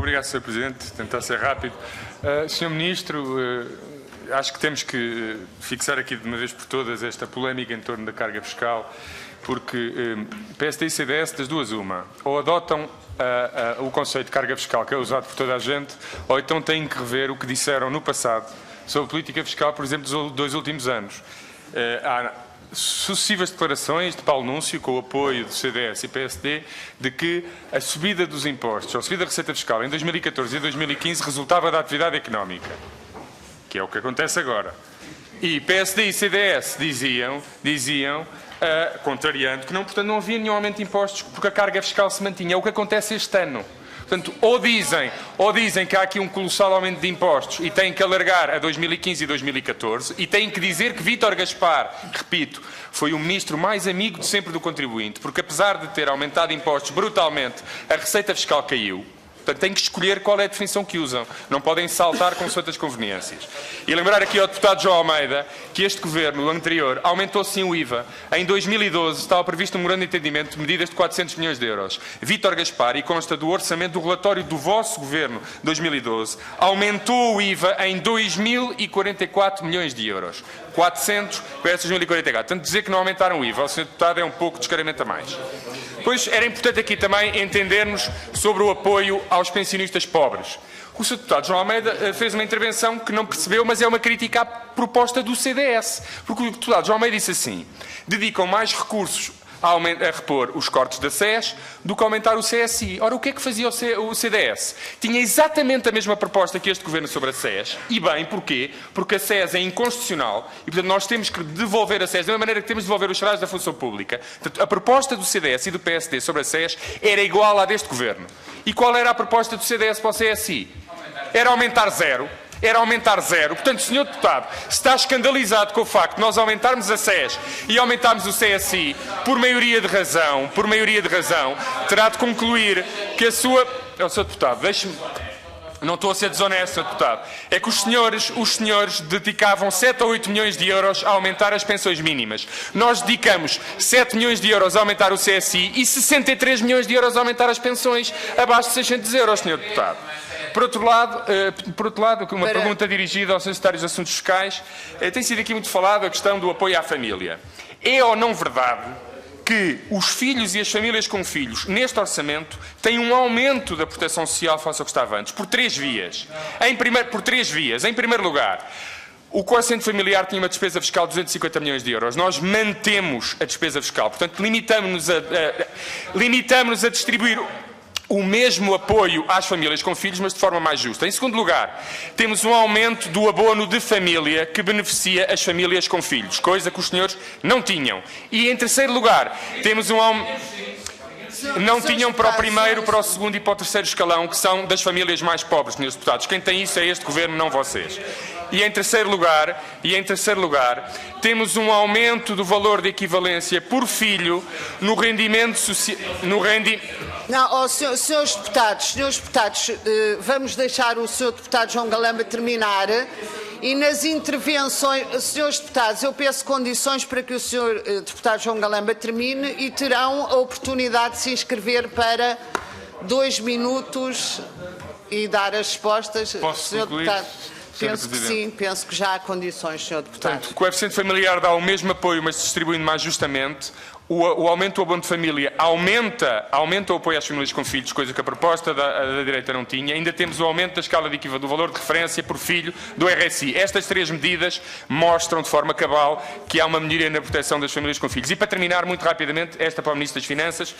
Obrigado, Sr. Presidente. Tentar ser rápido. Sr. Ministro, acho que temos que fixar aqui de uma vez por todas esta polémica em torno da carga fiscal, porque PSD e CDS, das duas uma, ou adotam o conceito de carga fiscal que é usado por toda a gente, ou então têm que rever o que disseram no passado sobre política fiscal, por exemplo, dos 2 últimos anos. Há sucessivas declarações de Paulo Núncio, com o apoio do CDS e PSD, de que a subida dos impostos, ou a subida da receita fiscal em 2014 e 2015 resultava da atividade económica, que é o que acontece agora. E PSD e CDS diziam contrariando, que não, portanto, não havia nenhum aumento de impostos porque a carga fiscal se mantinha. É o que acontece este ano. Portanto, ou dizem que há aqui um colossal aumento de impostos e têm que alargar a 2015 e 2014 e têm que dizer que Vítor Gaspar, repito, foi o ministro mais amigo de sempre do contribuinte, porque apesar de ter aumentado impostos brutalmente, a receita fiscal caiu. Portanto, têm que escolher qual é a definição que usam. Não podem saltar com suas conveniências. E lembrar aqui ao deputado João Almeida que este governo, o anterior, aumentou sim o IVA. Em 2012 estava previsto um grande entendimento de medidas de 400 milhões de euros. Vítor Gaspar, e consta do orçamento do relatório do vosso governo, 2012, aumentou o IVA em 2.044 milhões de euros. 400 versus 1.044. Portanto, dizer que não aumentaram o IVA, o Sr. Deputado, é um pouco descaramento a mais. Pois era importante aqui também entendermos sobre o apoio aos pensionistas pobres. O Sr. Deputado João Almeida fez uma intervenção que não percebeu, mas é uma crítica à proposta do CDS. Porque o Deputado João Almeida disse assim: dedicam mais recursos a repor os cortes da SES do que aumentar o CSI. Ora, o que é que fazia o CDS? Tinha exatamente a mesma proposta que este Governo sobre a SES. E bem, porquê? Porque a SES é inconstitucional e, portanto, nós temos que devolver a SES da mesma maneira que temos de devolver os salários da função pública. Portanto, a proposta do CDS e do PSD sobre a SES era igual à deste Governo. E qual era a proposta do CDS para o CSI? Era aumentar zero. Era aumentar zero. Portanto, Sr. Deputado, se está escandalizado com o facto de nós aumentarmos a SES e aumentarmos o CSI por maioria de razão, terá de concluir que a sua... Sr. Deputado, deixe-me... Não estou a ser desonesto, Sr. Deputado. É que os senhores dedicavam 7 ou 8 milhões de euros a aumentar as pensões mínimas. Nós dedicamos 7 milhões de euros a aumentar o CSI e 63 milhões de euros a aumentar as pensões abaixo de 600 euros, Sr. Deputado. Por outro lado, uma pergunta dirigida ao Secretário dos Assuntos Fiscais. Tem sido aqui muito falado a questão do apoio à família. É ou não verdade que os filhos e as famílias com filhos, neste orçamento, têm um aumento da proteção social face ao que estava antes, por 3 vias? Por 3 vias. Em primeiro lugar, o quociente familiar tinha uma despesa fiscal de 250 milhões de euros. Nós mantemos a despesa fiscal. Portanto, limitamos-nos a distribuir o mesmo apoio às famílias com filhos, mas de forma mais justa. Em segundo lugar, temos um aumento do abono de família que beneficia as famílias com filhos, coisa que os senhores não tinham. E em terceiro lugar, temos um aumento... Não tinham para o primeiro, para o segundo e para o terceiro escalão, que são das famílias mais pobres, senhores deputados. Quem tem isso é este Governo, não vocês. E em terceiro lugar, temos um aumento do valor de equivalência por filho no rendimento social... Não, senhores deputados, vamos deixar o Sr. Deputado João Galamba terminar. E nas intervenções, senhores deputados, eu peço condições para que o Sr. Deputado João Galamba termine e terão a oportunidade de se inscrever para 2 minutos e dar as respostas. Posso concluir? Deputado, penso que sim, penso que já há condições, Sr. Deputado. Portanto, o coeficiente familiar dá o mesmo apoio, mas distribuindo mais justamente. O aumento do abono de família aumenta o apoio às famílias com filhos, coisa que a proposta da direita não tinha. Ainda temos o aumento da escala de do valor de referência por filho do RSI. Estas 3 medidas mostram de forma cabal que há uma melhoria na proteção das famílias com filhos. E para terminar, muito rapidamente, esta para o Ministro das Finanças,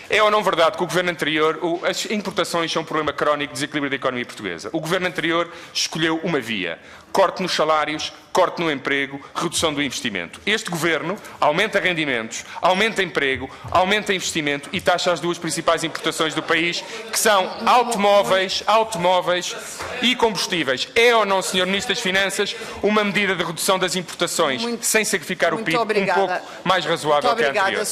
é ou não verdade que o Governo anterior, as importações são um problema crónico de desequilíbrio da economia portuguesa? O Governo anterior escolheu uma via: corte nos salários, corte no emprego, redução do investimento. Este Governo aumenta rendimentos, aumenta emprego, aumenta investimento e taxa as 2 principais importações do país, que são automóveis e combustíveis. É ou não, Sr. Ministro das Finanças, uma medida de redução das importações sem sacrificar o PIB um pouco mais razoável que a anterior?